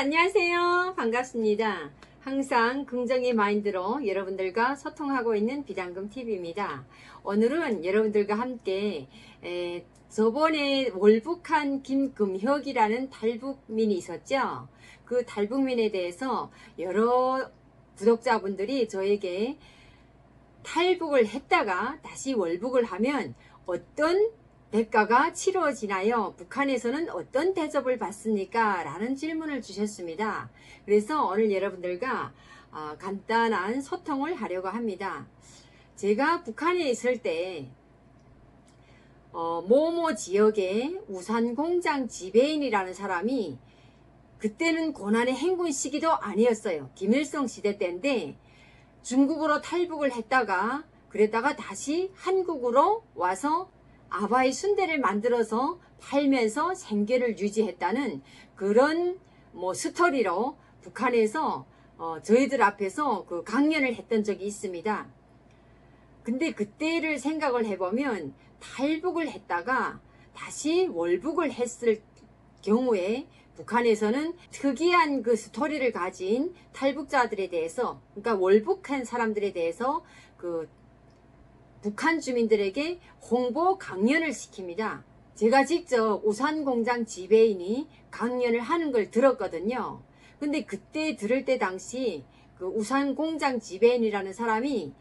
안녕하세요. 반갑습니다. 항상 긍정의 마인드로 여러분들과 소통하고 있는 비단금TV입니다. 오늘은 여러분들과 함께 저번에 월북한 김금혁이라는 탈북민이 있었죠. 그 탈북민에 대해서 여러 구독자분들이 저에게 탈북을 했다가 다시 월북을 하면 어떤 대가가 치러지나요? 북한에서는 어떤 대접을 받습니까? 라는 질문을 주셨습니다. 그래서 오늘 여러분들과 간단한 소통을 하려고 합니다. 제가 북한에 있을 때 모모 지역의 우산공장 지배인이라는 사람이, 그때는 고난의 행군 시기도 아니었어요. 김일성 시대 때인데 중국으로 탈북을 했다가 그랬다가 다시 한국으로 와서 아바이 순대를 만들어서 팔면서 생계를 유지했다는 그런 스토리로 북한에서 저희들 앞에서 그 강연을 했던 적이 있습니다. 근데 그때를 생각을 해보면 탈북을 했다가 다시 월북을 했을 경우에 북한에서는 특이한 그 스토리를 가진 탈북자들에 대해서, 그러니까 월북한 사람들에 대해서 그 북한 주민들에게 홍보 강연을 시킵니다. 제가 직접 우산공장 지배인이 강연을 하는 걸 들었거든요. 근데 그때 들을 때 당시 그 우산공장 지배인이라는 사람이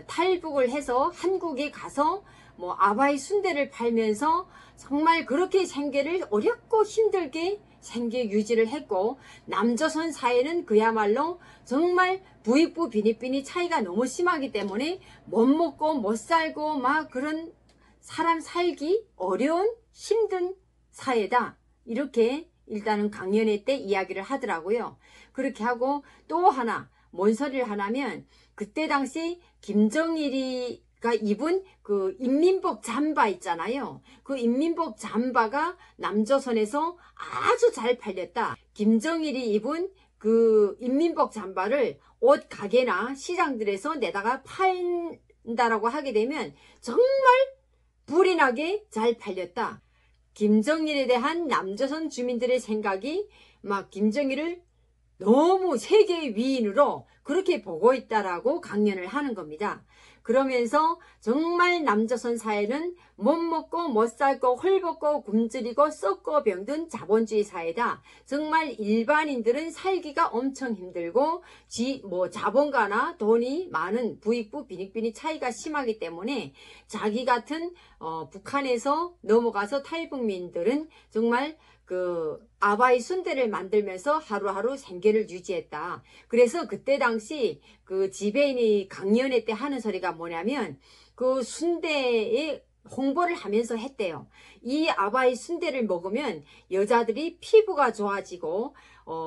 탈북을 해서 한국에 가서 아바이 순대를 팔면서 정말 그렇게 생계를 어렵고 힘들게 생계 유지를 했고, 남조선 사회는 그야말로 정말 부익부 빈익빈이 차이가 너무 심하기 때문에 못 먹고 못 살고 막 그런 사람 살기 어려운 힘든 사회다, 이렇게 일단은 강연회 때 이야기를 하더라고요. 그렇게 하고 또 하나 뭔 소리를 하냐면, 그때 당시 김정일이 입은 그 인민복 잠바 있잖아요. 그 인민복 잠바가 남조선에서 아주 잘 팔렸다. 김정일이 입은 그 인민복 잠바를 옷 가게나 시장들에서 내다가 판다라고 하게 되면 정말 불이 나게 잘 팔렸다. 김정일에 대한 남조선 주민들의 생각이 막 김정일을 너무 세계 위인으로 그렇게 보고 있다라고 강연을 하는 겁니다. 그러면서 정말 남조선 사회는 못 먹고 못 살고 헐벗고 굶주리고 썩고 병든 자본주의 사회다. 정말 일반인들은 살기가 엄청 힘들고 자본가나 돈이 많은 부익부 빈익빈이 차이가 심하기 때문에 자기 같은 북한에서 넘어가서 탈북민들은 정말 그 아바이 순대를 만들면서 하루하루 생계를 유지했다. 그래서 그때 당시 그 지배인이 강연회 때 하는 소리가 뭐냐면, 그 순대에 홍보를 하면서 했대요. 이 아바이 순대를 먹으면 여자들이 피부가 좋아지고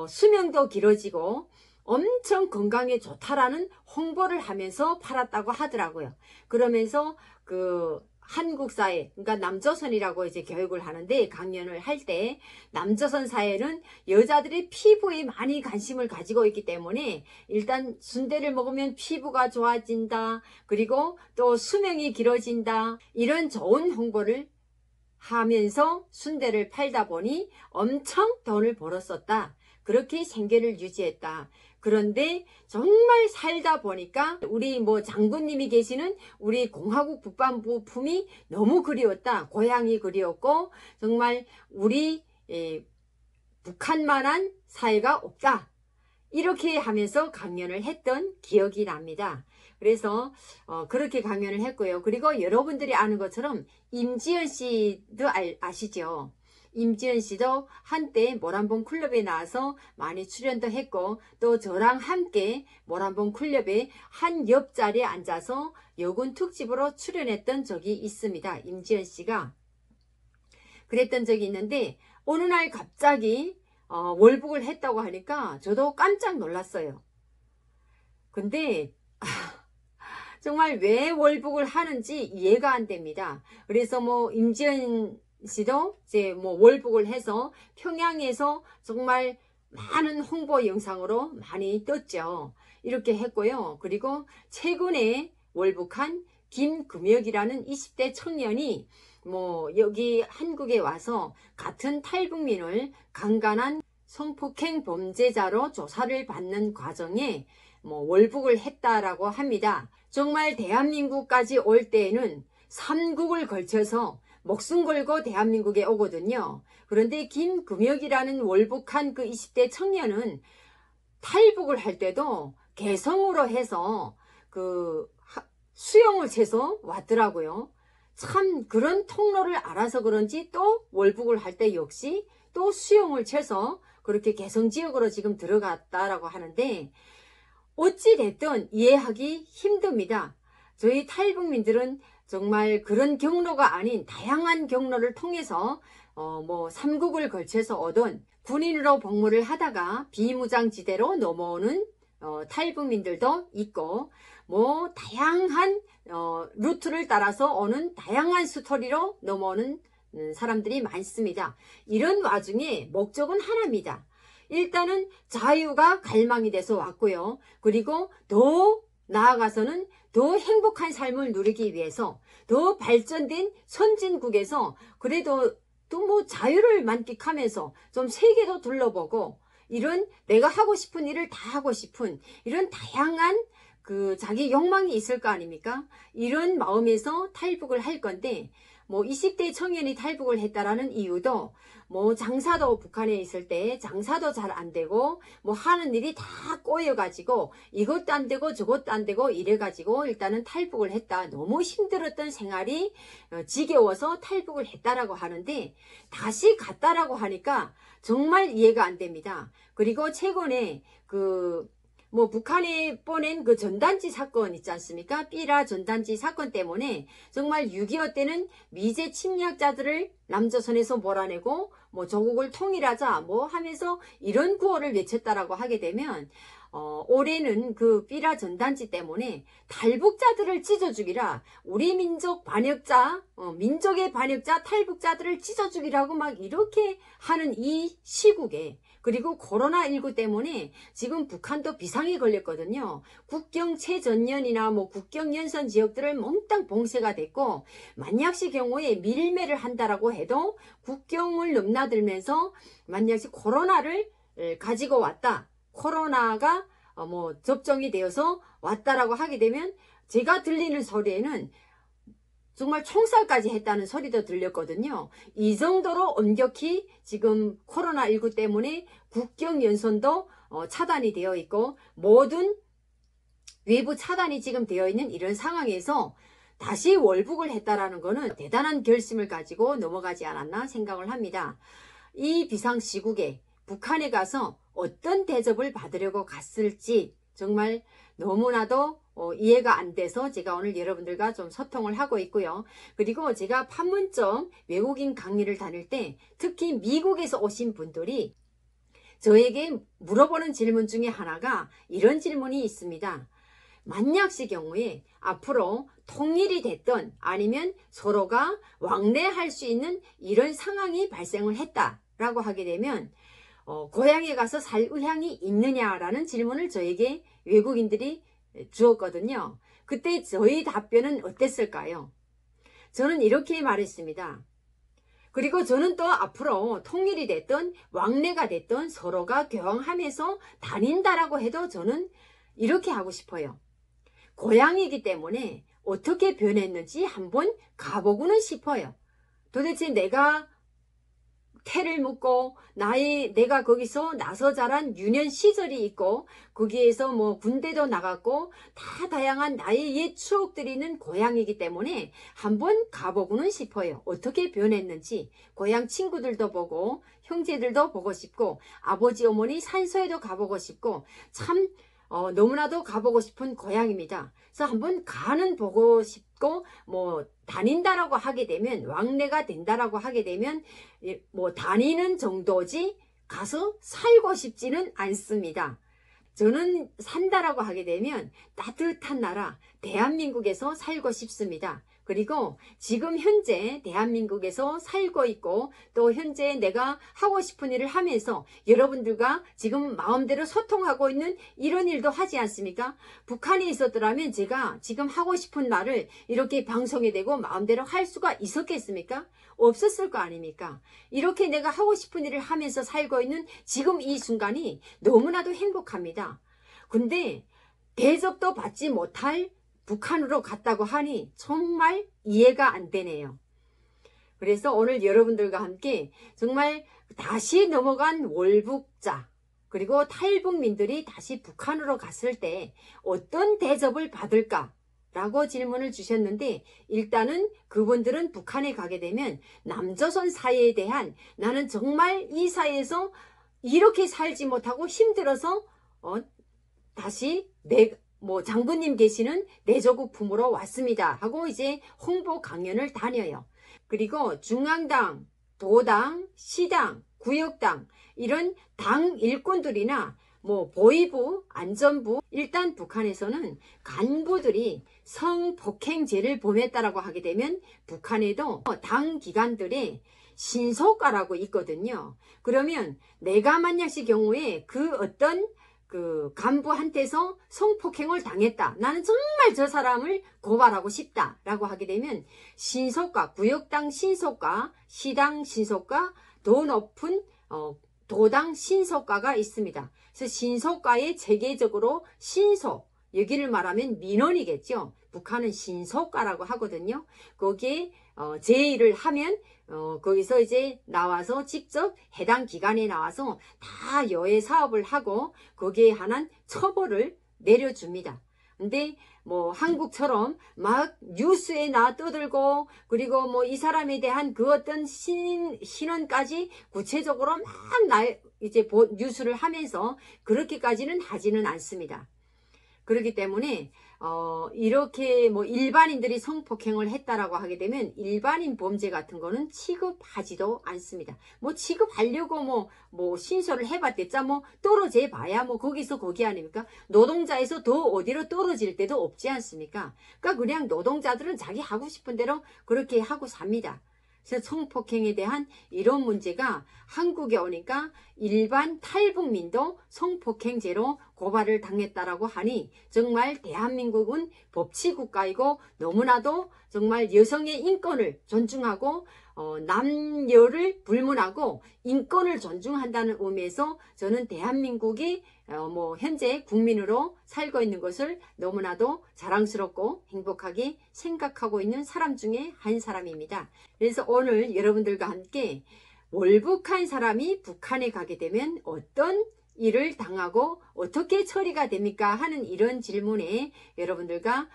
수명도 길어지고 엄청 건강에 좋다라는 홍보를 하면서 팔았다고 하더라고요. 그러면서 그 한국 사회, 그러니까 남조선이라고 이제 교육을 하는데, 강연을 할 때 남조선 사회는 여자들이 피부에 많이 관심을 가지고 있기 때문에 일단 순대를 먹으면 피부가 좋아진다, 그리고 또 수명이 길어진다, 이런 좋은 홍보를 하면서 순대를 팔다 보니 엄청 돈을 벌었었다. 그렇게 생계를 유지했다. 그런데 정말 살다 보니까 우리 장군님이 계시는 우리 공화국 북반부 품이 너무 그리웠다. 고향이 그리웠고 정말 우리 북한만한 사회가 없다. 이렇게 하면서 강연을 했던 기억이 납니다. 그래서 그렇게 강연을 했고요. 그리고 여러분들이 아는 것처럼 임지연 씨도 아시죠? 임지연 씨도 한때 모란봉 클럽에 나와서 많이 출연도 했고, 또 저랑 함께 모란봉 클럽의 한 옆자리에 앉아서 여군 특집으로 출연했던 적이 있습니다. 임지연 씨가 그랬던 적이 있는데, 어느 날 갑자기 월북을 했다고 하니까 저도 깜짝 놀랐어요. 근데 정말 왜 월북을 하는지 이해가 안 됩니다. 그래서 임지연 씨도 이제 월북을 해서 평양에서 정말 많은 홍보 영상으로 많이 떴죠. 이렇게 했고요. 그리고 최근에 월북한 김금혁이라는 20대 청년이 여기 한국에 와서 같은 탈북민을 강간한 성폭행 범죄자로 조사를 받는 과정에 월북을 했다라고 합니다. 정말 대한민국까지 올 때에는 3국을 걸쳐서 목숨 걸고 대한민국에 오거든요. 그런데 김금혁이라는 월북한 그 20대 청년은 탈북을 할 때도 개성으로 해서 그 수영을 채서 왔더라고요. 참 그런 통로를 알아서 그런지 또 월북을 할 때 역시 또 수영을 채서 그렇게 개성지역으로 지금 들어갔다라고 하는데, 어찌 됐든 이해하기 힘듭니다. 저희 탈북민들은 정말 그런 경로가 아닌 다양한 경로를 통해서 3국을 걸쳐서 얻은, 군인으로 복무를 하다가 비무장지대로 넘어오는 탈북민들도 있고, 다양한 루트를 따라서 오는 다양한 스토리로 넘어오는 사람들이 많습니다. 이런 와중에 목적은 하나입니다. 일단은 자유가 갈망이 돼서 왔고요. 그리고 더 나아가서는 더 행복한 삶을 누리기 위해서 더 발전된 선진국에서 그래도 또 자유를 만끽하면서 좀 세계도 둘러보고, 이런 내가 하고 싶은 일을 다 하고 싶은 이런 다양한 그 자기 욕망이 있을 거 아닙니까? 이런 마음에서 탈북을 할 건데, 20대 청년이 탈북을 했다라는 이유도 장사도 북한에 있을 때 장사도 잘 안 되고 하는 일이 다 꼬여가지고 이것도 안 되고 저것도 안 되고 이래가지고 일단은 탈북을 했다. 너무 힘들었던 생활이 지겨워서 탈북을 했다라고 하는데, 다시 갔다라고 하니까 정말 이해가 안 됩니다. 그리고 최근에 북한에 보낸 그 전단지 사건 있지 않습니까? 삐라 전단지 사건 때문에 정말 6.25 때는 미제 침략자들을 남조선에서 몰아내고 조국을 통일하자 하면서 이런 구호를 외쳤다라고 하게 되면, 올해는 그 삐라 전단지 때문에 탈북자들을 찢어 죽이라, 우리 민족 반역자, 민족의 반역자 탈북자들을 찢어 죽이라고 막 이렇게 하는 이 시국에, 그리고 코로나19 때문에 지금 북한도 비상이 걸렸거든요. 국경 최전년이나 국경 연선 지역들을 몽땅 봉쇄가 됐고, 만약시 경우에 밀매를 한다라고 해도 국경을 넘나들면서 만약시 코로나를 가지고 왔다, 코로나가 접종이 되어서 왔다라고 하게 되면, 제가 들리는 소리에는 정말 총살까지 했다는 소리도 들렸거든요. 이 정도로 엄격히 지금 코로나19 때문에 국경 연선도 차단이 되어 있고 모든 외부 차단이 지금 되어 있는 이런 상황에서 다시 월북을 했다라는 것은 대단한 결심을 가지고 넘어가지 않았나 생각을 합니다. 이 비상시국에 북한에 가서 어떤 대접을 받으려고 갔을지 정말 너무나도 이해가 안 돼서 제가 오늘 여러분들과 좀 소통을 하고 있고요. 그리고 제가 판문점 외국인 강의를 다닐 때 특히 미국에서 오신 분들이 저에게 물어보는 질문 중에 하나가 이런 질문이 있습니다. 만약시 경우에 앞으로 통일이 됐던 아니면 서로가 왕래할 수 있는 이런 상황이 발생을 했다라고 하게 되면 고향에 가서 살 의향이 있느냐라는 질문을 저에게 외국인들이 주었거든요. 그때 저희 답변은 어땠을까요? 저는 이렇게 말했습니다. 그리고 저는 또 앞으로 통일이 됐든 왕래가 됐든 서로가 교황하면서 다닌다라고 해도 저는 이렇게 하고 싶어요. 고향이기 때문에 어떻게 변했는지 한번 가보고는 싶어요. 도대체 내가 태를 묻고 내가 거기서 나서 자란 유년 시절이 있고 거기에서 군대도 나갔고 다 다양한 나의 옛 추억들이 있는 고향이기 때문에 한번 가보고는 싶어요. 어떻게 변했는지 고향 친구들도 보고 형제들도 보고 싶고 아버지 어머니 산소에도 가보고 싶고 참 너무나도 가보고 싶은 고향입니다. 그래서 한번 가는 보고 싶고 다닌다라고 하게 되면 왕래가 된다라고 하게 되면 다니는 정도지 가서 살고 싶지는 않습니다. 저는 산다라고 하게 되면 따뜻한 나라 대한민국에서 살고 싶습니다. 그리고 지금 현재 대한민국에서 살고 있고 또 현재 내가 하고 싶은 일을 하면서 여러분들과 지금 마음대로 소통하고 있는 이런 일도 하지 않습니까? 북한에 있었더라면 제가 지금 하고 싶은 말을 이렇게 방송에 대고 마음대로 할 수가 있었겠습니까? 없었을 거 아닙니까? 이렇게 내가 하고 싶은 일을 하면서 살고 있는 지금 이 순간이 너무나도 행복합니다. 근데 대접도 받지 못할 북한으로 갔다고 하니 정말 이해가 안 되네요. 그래서 오늘 여러분들과 함께 정말 다시 넘어간 월북자 그리고 탈북민들이 다시 북한으로 갔을 때 어떤 대접을 받을까? 라고 질문을 주셨는데 일단은 그분들은 북한에 가게 되면 남조선 사회에 대한 나는 정말 이 사회에서 이렇게 살지 못하고 힘들어서 다시 장군님 계시는 내 조국 품으로 왔습니다 하고 이제 홍보 강연을 다녀요. 그리고 중앙당, 도당, 시당, 구역당 이런 당 일꾼들이나 보위부, 안전부 일단 북한에서는 간부들이 성폭행죄를 범했다라고 하게 되면 북한에도 당 기관들의 신속과라고 있거든요. 그러면 내가 만약의 경우에 그 어떤 간부한테서 성폭행을 당했다. 나는 정말 저 사람을 고발하고 싶다. 라고 하게 되면 신속과, 구역당 신속과, 시당 신속과, 더 높은 도당 신속과가 있습니다. 그래서 신속과의 체계적으로 신속, 여기를 말하면 민원이겠죠. 북한은 신속과라고 하거든요. 거기에 제의를 하면 거기서 이제 나와서 직접 해당 기관에 나와서 다 여해 사업을 하고 거기에 관한 처벌을 내려줍니다. 근데 한국처럼 막 뉴스에 떠들고 그리고 이 사람에 대한 그 어떤 신원까지 구체적으로 막 이제 뉴스를 하면서 그렇게까지는 하지는 않습니다. 그렇기 때문에 이렇게 일반인들이 성폭행을 했다라고 하게 되면 일반인 범죄 같은 거는 취급하지도 않습니다. 취급하려고 신설을 해봤댔자 떨어져 봐야 거기서 거기 아닙니까? 노동자에서 더 어디로 떨어질 때도 없지 않습니까? 그러니까 그냥 노동자들은 자기 하고 싶은 대로 그렇게 하고 삽니다. 그래서 성폭행에 대한 이런 문제가 한국에 오니까 일반 탈북민도 성폭행죄로 고발을 당했다라고 하니 정말 대한민국은 법치국가이고 너무나도 정말 여성의 인권을 존중하고 남녀를 불문하고 인권을 존중한다는 의미에서 저는 대한민국이 현재 국민으로 살고 있는 것을 너무나도 자랑스럽고 행복하게 생각하고 있는 사람 중에 한 사람입니다. 그래서 오늘 여러분들과 함께 월북한 사람이 북한에 가게 되면 어떤 일을 당하고 어떻게 처리가 됩니까? 하는 이런 질문에 여러분들과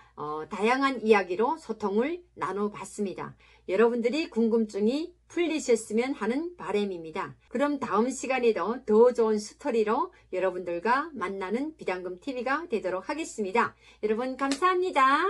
다양한 이야기로 소통을 나눠봤습니다. 여러분들이 궁금증이 풀리셨으면 하는 바람입니다. 그럼 다음 시간에도 더 좋은 스토리로 여러분들과 만나는 비단금TV가 되도록 하겠습니다. 여러분 감사합니다.